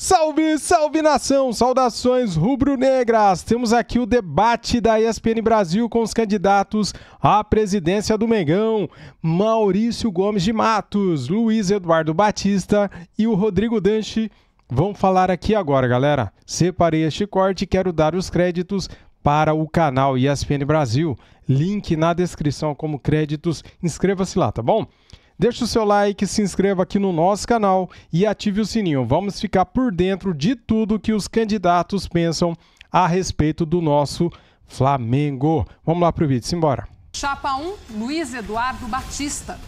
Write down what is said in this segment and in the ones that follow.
Salve, salve nação! Saudações rubro-negras! Temos aqui o debate da ESPN Brasil com os candidatos à presidência do Mengão, Maurício Gomes de Matos, Luiz Eduardo Batista e o Rodrigo Dunche. Vão falar aqui agora, galera. Separei este corte e quero dar os créditos para o canal ESPN Brasil. Link na descrição como créditos. Inscreva-se lá, tá bom? Deixe o seu like, se inscreva aqui no nosso canal e ative o sininho. Vamos ficar por dentro de tudo que os candidatos pensam a respeito do nosso Flamengo. Vamos lá pro vídeo, simbora. Chapa 1, Luiz Eduardo Batista.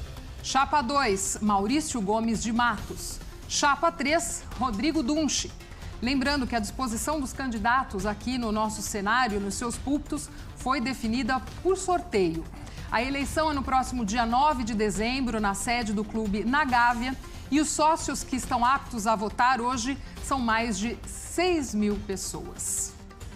Chapa 2, Maurício Gomes de Matos. Chapa 3, Rodrigo Dunche. Lembrando que a disposição dos candidatos aqui no nosso cenário, nos seus púlpitos, foi definida por sorteio. A eleição é no próximo dia 9 de dezembro, na sede do clube na Gávea. E os sócios que estão aptos a votar hoje são mais de 6 mil pessoas.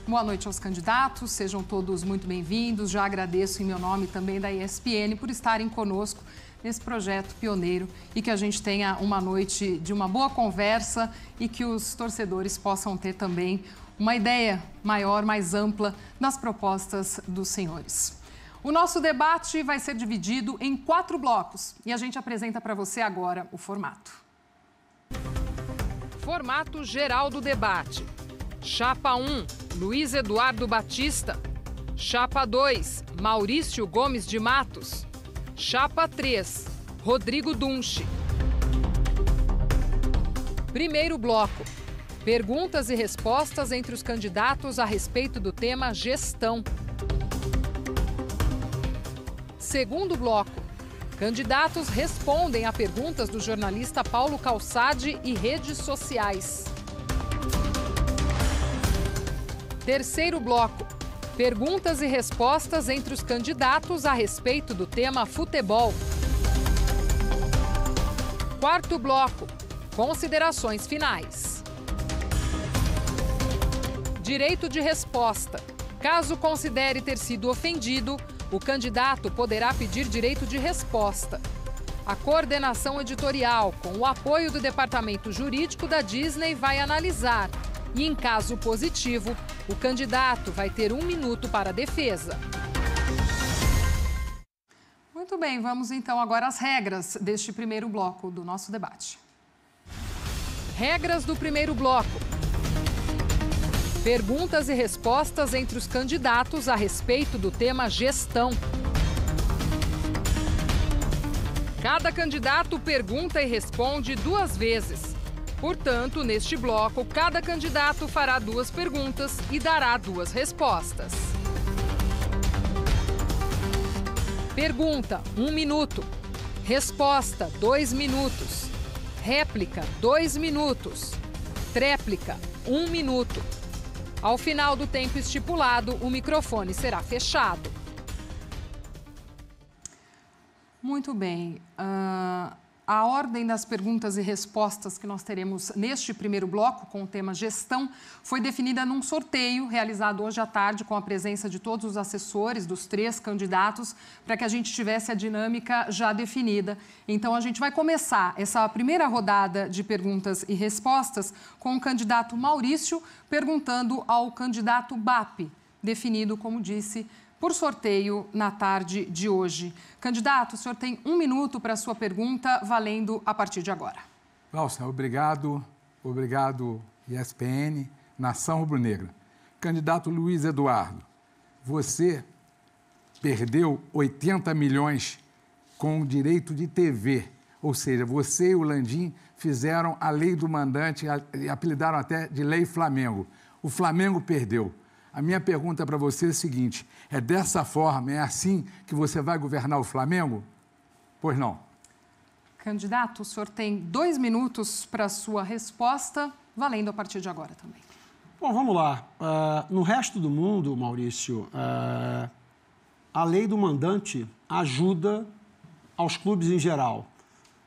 Boa noite aos candidatos, sejam todos muito bem-vindos. Já agradeço em meu nome também da ESPN por estarem conosco nesse projeto pioneiro e que a gente tenha uma noite de uma boa conversa e que os torcedores possam ter também uma ideia maior, mais ampla das propostas dos senhores. O nosso debate vai ser dividido em 4 blocos e a gente apresenta para você agora o formato. Formato geral do debate. Chapa 1, Luiz Eduardo Batista. Chapa 2, Maurício Gomes de Matos. Chapa 3, Rodrigo Dunche. Primeiro bloco. Perguntas e respostas entre os candidatos a respeito do tema gestão. Segundo bloco, candidatos respondem a perguntas do jornalista Paulo Calçade e redes sociais. Terceiro bloco, perguntas e respostas entre os candidatos a respeito do tema futebol. Quarto bloco, considerações finais. Direito de resposta. Caso considere ter sido ofendido, o candidato poderá pedir direito de resposta. A coordenação editorial, com o apoio do Departamento Jurídico da Disney, vai analisar. E, em caso positivo, o candidato vai ter 1 minuto para a defesa. Muito bem, vamos então agora às regras deste primeiro bloco do nosso debate. Regras do primeiro bloco. Perguntas e respostas entre os candidatos a respeito do tema gestão. Cada candidato pergunta e responde 2 vezes. Portanto, neste bloco, cada candidato fará 2 perguntas e dará 2 respostas. Pergunta, 1 minuto. Resposta, 2 minutos. Réplica, 2 minutos. Tréplica, 1 minuto. Ao final do tempo estipulado, o microfone será fechado. Muito bem. A ordem das perguntas e respostas que nós teremos neste primeiro bloco, com o tema gestão, foi definida num sorteio realizado hoje à tarde com a presença de todos os assessores dos 3 candidatos, para que a gente tivesse a dinâmica já definida. Então, a gente vai começar essa primeira rodada de perguntas e respostas com o candidato Maurício perguntando ao candidato BAP, definido, como disse, por sorteio na tarde de hoje. Candidato, o senhor tem 1 minuto para a sua pergunta, valendo a partir de agora. Glaucia, obrigado. Obrigado, ESPN, Nação Rubro-Negra. Candidato Luiz Eduardo, você perdeu 80 milhões com o direito de TV. Ou seja, você e o Landim fizeram a lei do mandante e apelidaram até de Lei Flamengo. O Flamengo perdeu. A minha pergunta para você é a seguinte: é dessa forma, é assim que você vai governar o Flamengo? Pois não. Candidato, o senhor tem 2 minutos para a sua resposta, valendo a partir de agora também. Bom, vamos lá. No resto do mundo, Maurício, a lei do mandante ajuda aos clubes em geral.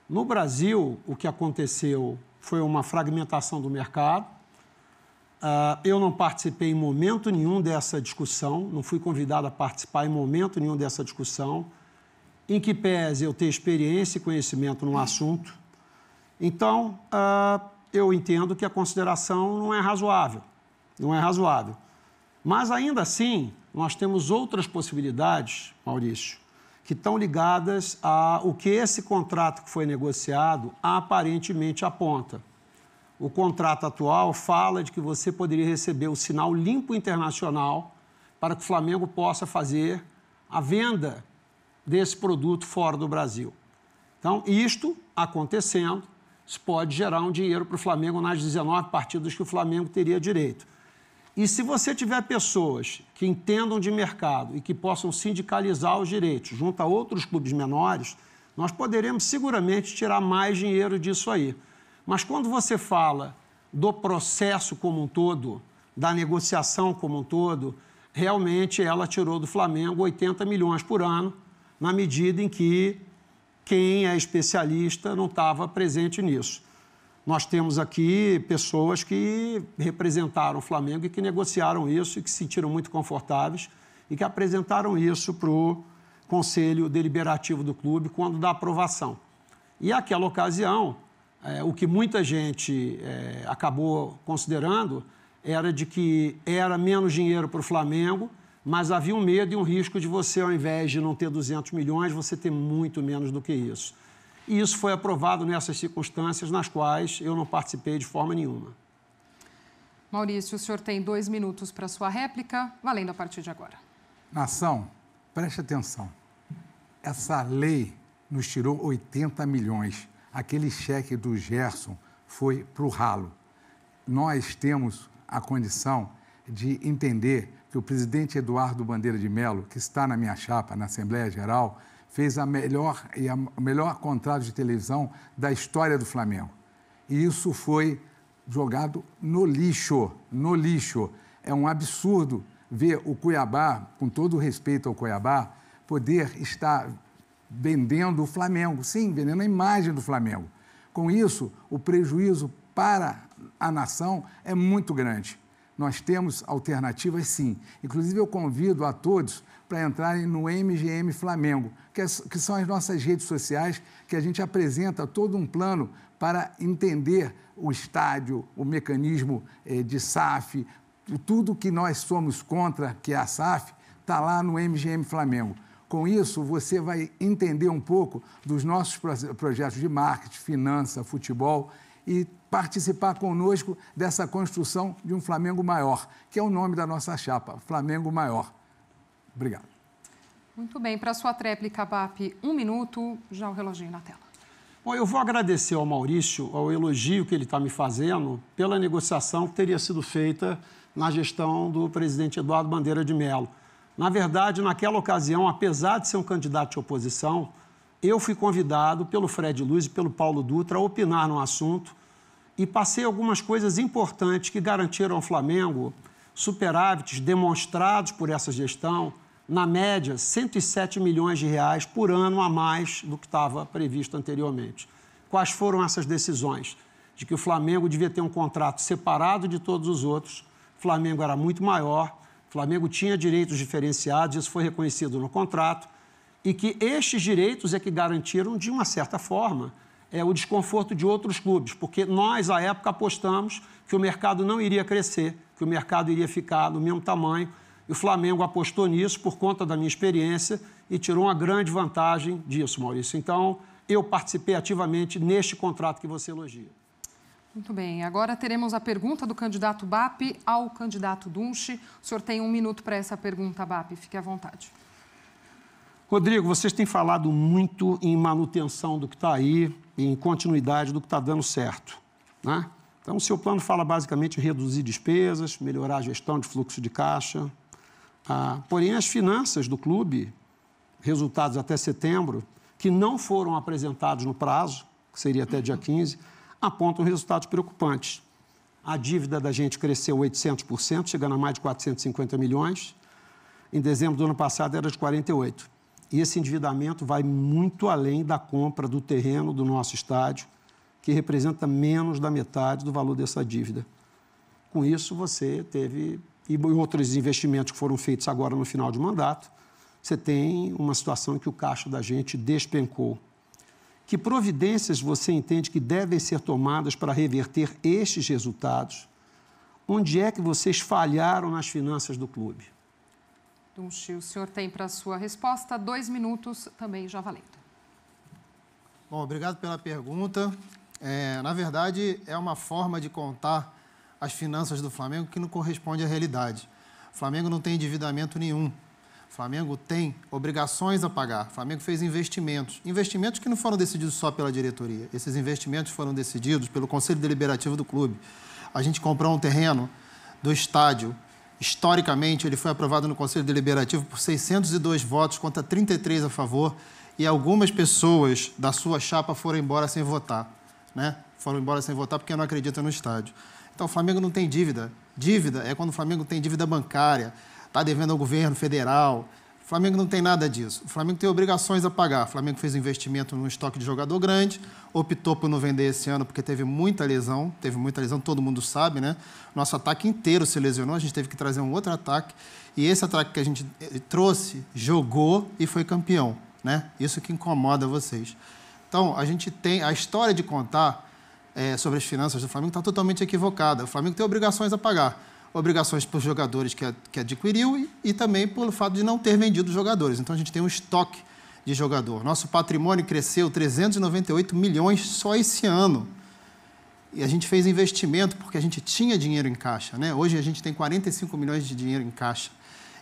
No Brasil, o que aconteceu foi uma fragmentação do mercado. Eu não participei em momento nenhum dessa discussão, não fui convidado a participar em momento nenhum dessa discussão, em que pese eu ter experiência e conhecimento no assunto. Então, eu entendo que a consideração não é razoável. Não é razoável. Mas, ainda assim, nós temos outras possibilidades, Maurício, que estão ligadas ao que esse contrato que foi negociado aparentemente aponta. O contrato atual fala de que você poderia receber o sinal limpo internacional para que o Flamengo possa fazer a venda desse produto fora do Brasil. Então, isto acontecendo, isso pode gerar um dinheiro para o Flamengo nas 19 partidas que o Flamengo teria direito. E se você tiver pessoas que entendam de mercado e que possam sindicalizar os direitos junto a outros clubes menores, nós poderemos seguramente tirar mais dinheiro disso aí. Mas quando você fala do processo como um todo, da negociação como um todo, realmente ela tirou do Flamengo 80 milhões por ano, na medida em que quem é especialista não estava presente nisso. Nós temos aqui pessoas que representaram o Flamengo e que negociaram isso e que se sentiram muito confortáveis e que apresentaram isso para o Conselho Deliberativo do clube quando da aprovação. E naquela ocasião, o que muita gente acabou considerando era de que era menos dinheiro para o Flamengo, mas havia um medo e um risco de você, ao invés de não ter 200 milhões, você ter muito menos do que isso. E isso foi aprovado nessas circunstâncias nas quais eu não participei de forma nenhuma. Maurício, o senhor tem 2 minutos para sua réplica, valendo a partir de agora. Nação, preste atenção. Essa lei nos tirou 80 milhões. Aquele cheque do Gerson foi para o ralo. Nós temos a condição de entender que o presidente Eduardo Bandeira de Mello, que está na minha chapa, na Assembleia Geral, fez o melhor contrato de televisão da história do Flamengo. E isso foi jogado no lixo, no lixo. É um absurdo ver o Cuiabá, com todo o respeito ao Cuiabá, poder estar vendendo o Flamengo. Sim, vendendo a imagem do Flamengo. Com isso, o prejuízo para a nação é muito grande. Nós temos alternativas, sim. Inclusive, eu convido a todos para entrarem no MGM Flamengo, que são as nossas redes sociais, que a gente apresenta todo um plano para entender o estádio, o mecanismo de SAF, tudo que nós somos contra, que é a SAF, está lá no MGM Flamengo. Com isso, você vai entender um pouco dos nossos projetos de marketing, finança, futebol e participar conosco dessa construção de um Flamengo maior, que é o nome da nossa chapa, Flamengo Maior. Obrigado. Muito bem. Para a sua tréplica, BAP, 1 minuto, já o reloginho na tela. Bom, eu vou agradecer ao Maurício, ao elogio que ele está me fazendo pela negociação que teria sido feita na gestão do presidente Eduardo Bandeira de Mello. Na verdade, naquela ocasião, apesar de ser um candidato de oposição, eu fui convidado pelo Fred Luiz e pelo Paulo Dutra a opinar no assunto e passei algumas coisas importantes que garantiram ao Flamengo superávites demonstrados por essa gestão, na média, 107 milhões de reais por ano a mais do que estava previsto anteriormente. Quais foram essas decisões? De que o Flamengo devia ter um contrato separado de todos os outros, o Flamengo era muito maior, o Flamengo tinha direitos diferenciados, isso foi reconhecido no contrato, e que estes direitos é que garantiram, de uma certa forma, o desconforto de outros clubes, porque nós, à época, apostamos que o mercado não iria crescer, que o mercado iria ficar do mesmo tamanho, e o Flamengo apostou nisso por conta da minha experiência e tirou uma grande vantagem disso, Maurício. Então, eu participei ativamente neste contrato que você elogia. Muito bem. Agora teremos a pergunta do candidato BAP ao candidato Dunche. O senhor tem 1 minuto para essa pergunta, BAP. Fique à vontade. Rodrigo, vocês têm falado muito em manutenção do que está aí, em continuidade do que está dando certo, né? Então, o seu plano fala basicamente em reduzir despesas, melhorar a gestão de fluxo de caixa. Porém, as finanças do clube, resultados até setembro, que não foram apresentados no prazo, que seria até dia 15, apontam resultados preocupantes. A dívida da gente cresceu 800%, chegando a mais de 450 milhões. Em dezembro do ano passado era de 48. E esse endividamento vai muito além da compra do terreno do nosso estádio, que representa menos da metade do valor dessa dívida. Com isso, você teve, e outros investimentos que foram feitos agora no final de mandato, você tem uma situação em que o caixa da gente despencou. Que providências você entende que devem ser tomadas para reverter estes resultados? Onde é que vocês falharam nas finanças do clube? Dunschi, o senhor tem para a sua resposta 2 minutos, também já valendo. Bom, obrigado pela pergunta. Na verdade, é uma forma de contar as finanças do Flamengo que não corresponde à realidade. O Flamengo não tem endividamento nenhum. O Flamengo tem obrigações a pagar. O Flamengo fez investimentos. Investimentos que não foram decididos só pela diretoria. Esses investimentos foram decididos pelo Conselho Deliberativo do clube. A gente comprou um terreno do estádio. Historicamente, ele foi aprovado no Conselho Deliberativo por 602 votos contra 33 a favor. E algumas pessoas da sua chapa foram embora sem votar. Né? Foram embora sem votar porque não acreditam no estádio. Então, o Flamengo não tem dívida. Dívida é quando o Flamengo tem dívida bancária, está devendo ao governo federal. O Flamengo não tem nada disso. O Flamengo tem obrigações a pagar. O Flamengo fez investimento num estoque de jogador grande, optou por não vender esse ano porque teve muita lesão, todo mundo sabe, né? Nosso ataque inteiro se lesionou, a gente teve que trazer um outro ataque. E esse ataque que a gente trouxe, jogou e foi campeão, né? Isso que incomoda vocês. Então, a gente tem a história de contar sobre as finanças do Flamengo está totalmente equivocada. O Flamengo tem obrigações a pagar. Obrigações por jogadores que adquiriu e também pelo fato de não ter vendido jogadores. Então, a gente tem um estoque de jogador. Nosso patrimônio cresceu 398 milhões só esse ano. E a gente fez investimento porque a gente tinha dinheiro em caixa, né? Hoje, a gente tem 45 milhões de dinheiro em caixa.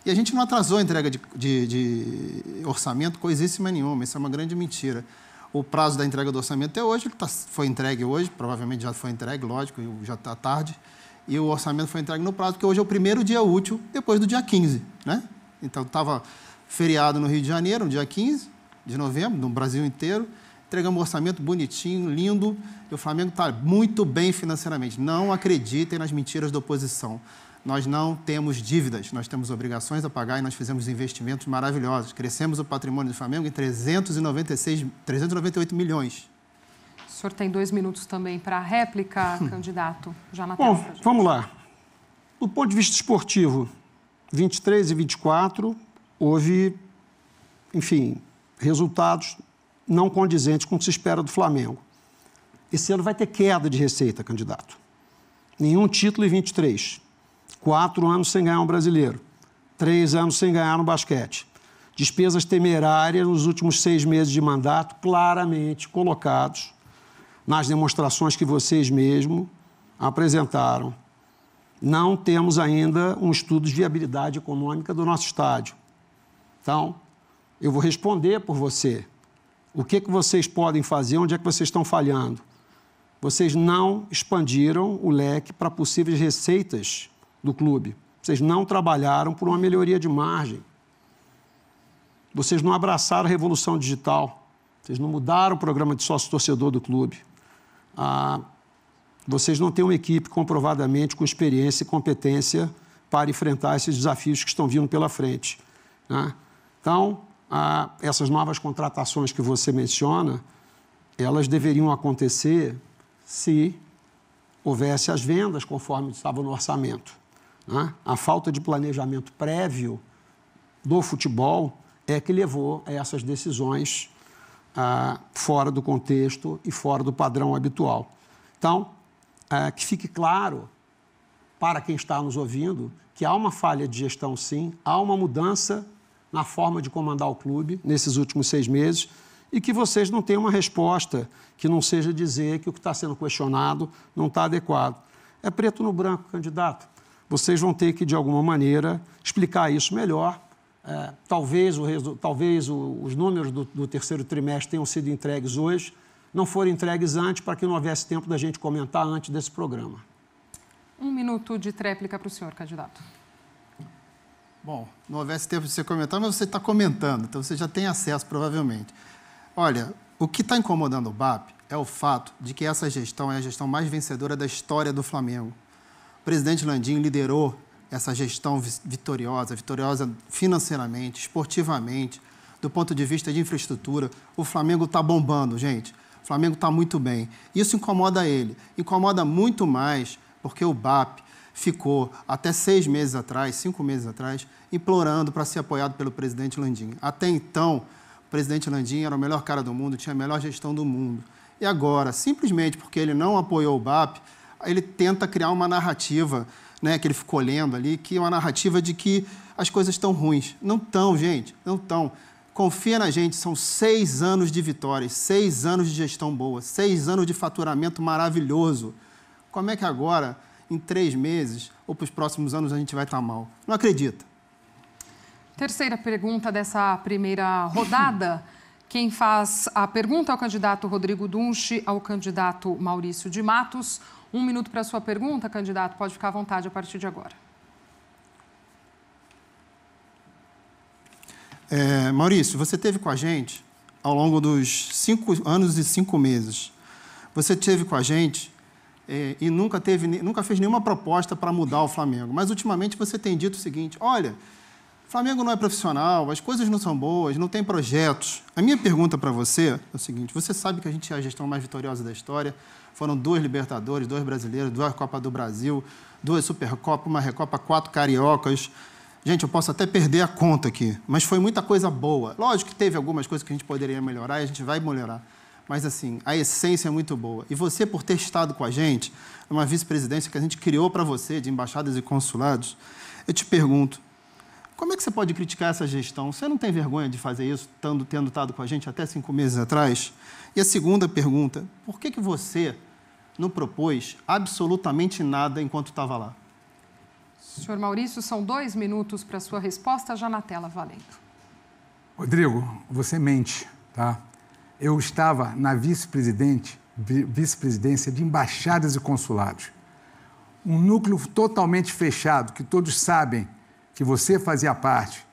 E a gente não atrasou a entrega de orçamento coisíssima nenhuma. Isso é uma grande mentira. O prazo da entrega do orçamento é hoje, foi entregue hoje, provavelmente já foi entregue, lógico, já está tarde. E o orçamento foi entregue no prazo, porque hoje é o primeiro dia útil, depois do dia 15, né? Então, estava feriado no Rio de Janeiro, no dia 15 de novembro, no Brasil inteiro. Entregamos um orçamento bonitinho, lindo, e o Flamengo está muito bem financeiramente. Não acreditem nas mentiras da oposição. Nós não temos dívidas, nós temos obrigações a pagar e nós fizemos investimentos maravilhosos. Crescemos o patrimônio do Flamengo em 398 milhões. O senhor tem 2 minutos também para a réplica, candidato, já na tela. Bom, vamos lá. Do ponto de vista esportivo, 23 e 24, houve, enfim, resultados não condizentes com o que se espera do Flamengo. Esse ano vai ter queda de receita, candidato. Nenhum título em 23. 4 anos sem ganhar um brasileiro, 3 anos sem ganhar no basquete. Despesas temerárias nos últimos 6 meses de mandato, claramente colocados nas demonstrações que vocês mesmos apresentaram. Não temos ainda um estudo de viabilidade econômica do nosso estádio. Então, eu vou responder por você. O que vocês podem fazer, onde é que vocês estão falhando? Vocês não expandiram o leque para possíveis receitas do clube. Vocês não trabalharam por uma melhoria de margem. Vocês não abraçaram a revolução digital. Vocês não mudaram o programa de sócio-torcedor do clube. Vocês não têm uma equipe comprovadamente com experiência e competência para enfrentar esses desafios que estão vindo pela frente, né? Então, essas novas contratações que você menciona, elas deveriam acontecer se houvesse as vendas conforme estava no orçamento. A falta de planejamento prévio do futebol é que levou a essas decisões fora do contexto e fora do padrão habitual. Então, que fique claro para quem está nos ouvindo que há uma falha de gestão, sim, há uma mudança na forma de comandar o clube nesses últimos 6 meses e que vocês não têm uma resposta que não seja dizer que o que está sendo questionado não está adequado. É preto no branco, candidato. Vocês vão ter que, de alguma maneira, explicar isso melhor. Talvez os números do terceiro trimestre tenham sido entregues hoje, não foram entregues antes, para que não houvesse tempo da gente comentar antes desse programa. 1 minuto de tréplica para o senhor, candidato. Bom, não houvesse tempo de você comentar, mas você está comentando, então você já tem acesso, provavelmente. Olha, o que está incomodando o BAP é o fato de que essa gestão é a gestão mais vencedora da história do Flamengo. O presidente Landim liderou essa gestão vitoriosa financeiramente, esportivamente, do ponto de vista de infraestrutura. O Flamengo está bombando, gente. O Flamengo está muito bem. Isso incomoda ele. Incomoda muito mais porque o BAP ficou até 6 meses atrás, 5 meses atrás, implorando para ser apoiado pelo presidente Landim. Até então, o presidente Landim era o melhor cara do mundo, tinha a melhor gestão do mundo. E agora, simplesmente porque ele não apoiou o BAP, ele tenta criar uma narrativa, né, que ele ficou lendo ali, que é uma narrativa de que as coisas estão ruins. Não estão, gente, não estão. Confia na gente, são 6 anos de vitórias, 6 anos de gestão boa, 6 anos de faturamento maravilhoso. Como é que agora, em 3 meses, ou para os próximos anos, a gente vai estar mal? Não acredita. Terceira pergunta dessa primeira rodada. Quem faz a pergunta é o candidato Rodrigo Dunche, ao candidato Maurício de Matos. 1 minuto para a sua pergunta, candidato. Pode ficar à vontade a partir de agora. Maurício, você esteve com a gente ao longo dos 5 anos e 5 meses. Você esteve com a gente e nunca fez nenhuma proposta para mudar o Flamengo. Mas, ultimamente, você tem dito o seguinte: olha, o Flamengo não é profissional, as coisas não são boas, não tem projetos. A minha pergunta para você é o seguinte: você sabe que a gente é a gestão mais vitoriosa da história. Foram 2 Libertadores, 2 Brasileiros, 2 Copas do Brasil, 2 Supercopa, uma Recopa, 4 Cariocas. Gente, eu posso até perder a conta aqui, mas foi muita coisa boa. Lógico que teve algumas coisas que a gente poderia melhorar e a gente vai melhorar. Mas, assim, a essência é muito boa. E você, por ter estado com a gente, numa vice-presidência que a gente criou para você, de embaixadas e consulados, eu te pergunto, como é que você pode criticar essa gestão? Você não tem vergonha de fazer isso, tendo estado com a gente até 5 meses atrás? E a segunda pergunta, por que você não propôs absolutamente nada enquanto estava lá? Senhor Maurício, são 2 minutos para a sua resposta, já na tela, valendo. Rodrigo, você mente, tá? Eu estava na vice-presidência de embaixadas e consulados. Um núcleo totalmente fechado, que todos sabem que você fazia parte,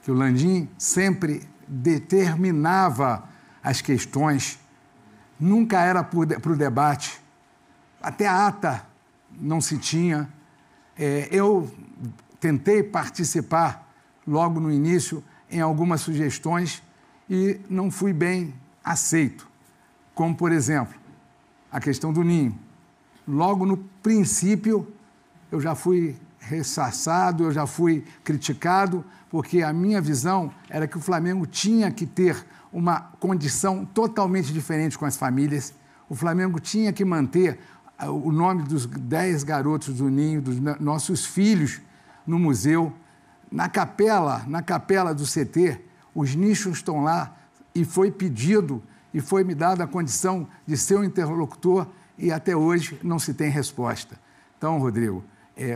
que o Landim sempre determinava as questões, nunca era para o debate, até a ata não se tinha. Eu tentei participar logo no início em algumas sugestões e não fui bem aceito, como, por exemplo, a questão do ninho. Logo no princípio, eu já fui ressaçado, eu já fui criticado, porque a minha visão era que o Flamengo tinha que ter uma condição totalmente diferente com as famílias. O Flamengo tinha que manter o nome dos 10 garotos do ninho, dos nossos filhos, no museu. Na capela do CT, os nichos estão lá e foi pedido e foi me dada a condição de ser um interlocutor e até hoje não se tem resposta. Então, Rodrigo,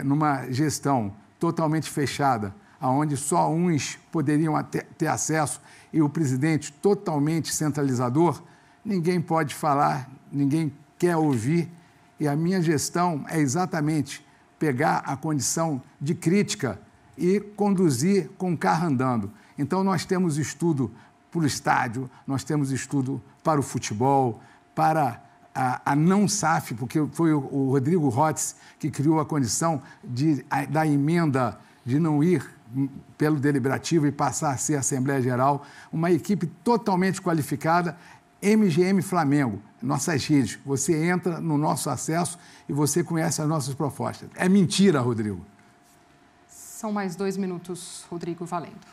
numa gestão totalmente fechada, onde só uns poderiam ter acesso e o presidente totalmente centralizador, ninguém pode falar, ninguém quer ouvir. E a minha gestão é exatamente pegar a condição de crítica e conduzir com o carro andando. Então, nós temos estudo para o estádio, nós temos estudo para o futebol, para a não SAF, porque foi o Rodrigo Rotz que criou a condição da emenda de não ir pelo deliberativo e passar a ser Assembleia Geral, uma equipe totalmente qualificada. MGM Flamengo, nossas redes, você entra no nosso acesso e você conhece as nossas propostas. É mentira, Rodrigo. São mais 2 minutos, Rodrigo, valendo.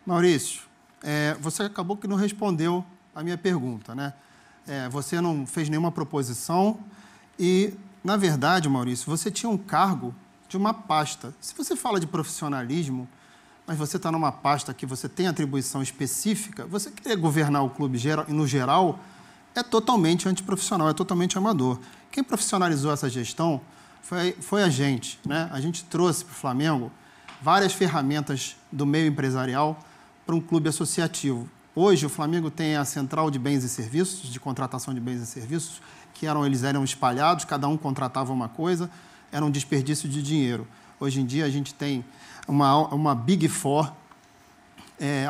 Maurício, você acabou que não respondeu a minha pergunta, né? Você não fez nenhuma proposição e, na verdade, Maurício, você tinha um cargo de uma pasta. Se você fala de profissionalismo, mas você está numa pasta que você tem atribuição específica, você querer governar o clube no geral é totalmente antiprofissional, é totalmente amador. Quem profissionalizou essa gestão foi a gente, né? A gente trouxe para o Flamengo várias ferramentas do meio empresarial para um clube associativo. Hoje, o Flamengo tem a central de bens e serviços, de contratação de bens e serviços, que eles eram espalhados, cada um contratava uma coisa, era um desperdício de dinheiro. Hoje em dia, a gente tem uma Big Four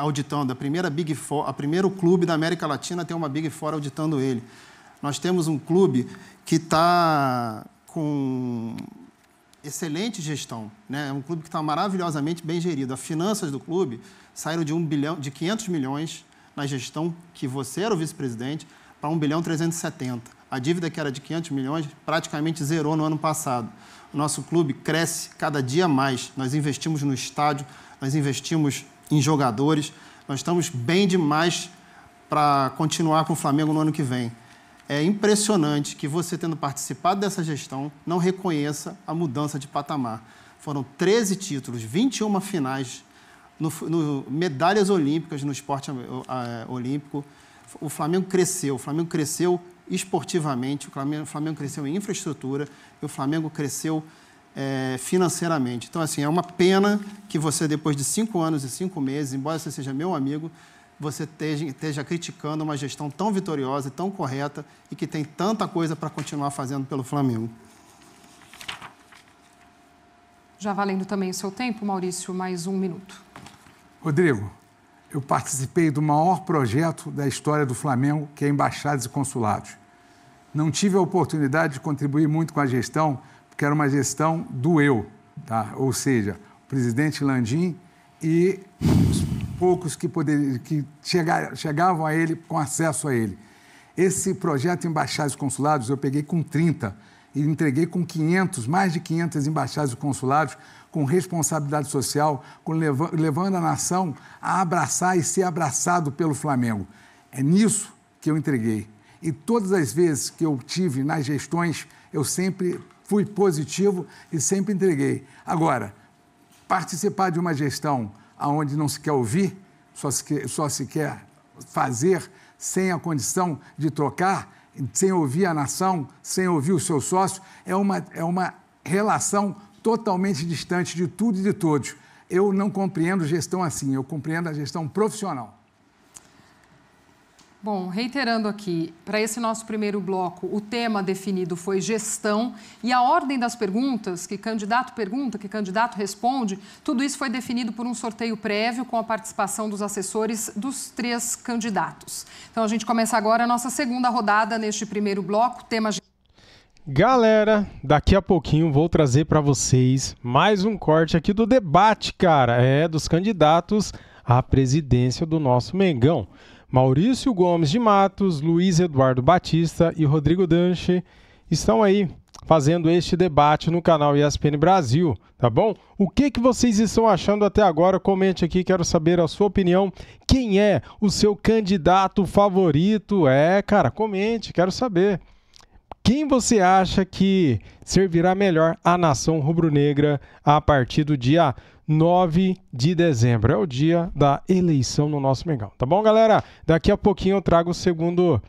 auditando, a primeira Big Four, o primeiro clube da América Latina tem uma Big Four auditando ele. Nós temos um clube que está com excelente gestão, né? É um clube que está maravilhosamente bem gerido. As finanças do clube saíram de 500 milhões na gestão que você era o vice-presidente para 1,370 bilhão. A dívida que era de 500 milhões praticamente zerou no ano passado. O nosso clube cresce cada dia mais. Nós investimos no estádio, nós investimos em jogadores, Nós estamos bem demais para continuar com o Flamengo no ano que vem. É impressionante que você, tendo participado dessa gestão, não reconheça a mudança de patamar. Foram 13 títulos, 21 finais, medalhas olímpicas no esporte olímpico. O Flamengo cresceu esportivamente, o Flamengo cresceu em infraestrutura e o Flamengo cresceu financeiramente. Então, assim, é uma pena que você, depois de 5 anos e 5 meses, embora você seja meu amigo, você esteja criticando uma gestão tão vitoriosa e tão correta e que tem tanta coisa para continuar fazendo pelo Flamengo. Já valendo também o seu tempo, Maurício, mais 1 minuto. Rodrigo, eu participei do maior projeto da história do Flamengo, que é Embaixadas e Consulados. Não tive a oportunidade de contribuir muito com a gestão, porque era uma gestão do eu, tá? Ou seja, o presidente Landim e os poucos que chegavam a ele, com acesso a ele. Esse projeto Embaixadas e Consulados eu peguei com 30 e entreguei com 500, mais de 500 embaixadas e consulados, com responsabilidade social, levando a nação a abraçar e ser abraçado pelo Flamengo. É nisso que eu entreguei. E todas as vezes que eu tive nas gestões, eu sempre fui positivo e sempre entreguei. Agora, participar de uma gestão onde não se quer ouvir, só se quer fazer sem a condição de trocar, sem ouvir a nação, sem ouvir os seus sócios, é uma relação totalmente distante de tudo e de todos. Eu não compreendo gestão assim, eu compreendo a gestão profissional. Bom, reiterando aqui, para esse nosso primeiro bloco, o tema definido foi gestão e a ordem das perguntas, que candidato pergunta, que candidato responde, tudo isso foi definido por um sorteio prévio com a participação dos assessores dos 3 candidatos. Então, a gente começa agora a nossa segunda rodada neste primeiro bloco, tema... Galera, daqui a pouquinho vou trazer para vocês mais um corte aqui do debate, cara, dos candidatos à presidência do nosso Mengão. Maurício Gomes de Matos, Luiz Eduardo Batista e Rodrigo Dunche estão aí fazendo este debate no canal ESPN Brasil, tá bom? O que vocês estão achando até agora? Comente aqui, quero saber a sua opinião. Quem é o seu candidato favorito? Cara, comente, quero saber. Quem você acha que servirá melhor à nação rubro-negra a partir do dia 9 de dezembro? É o dia da eleição no nosso Mengão. Tá bom, galera? Daqui a pouquinho eu trago o segundo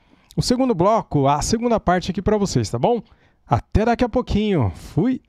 bloco, a segunda parte aqui para vocês, tá bom? Até daqui a pouquinho. Fui!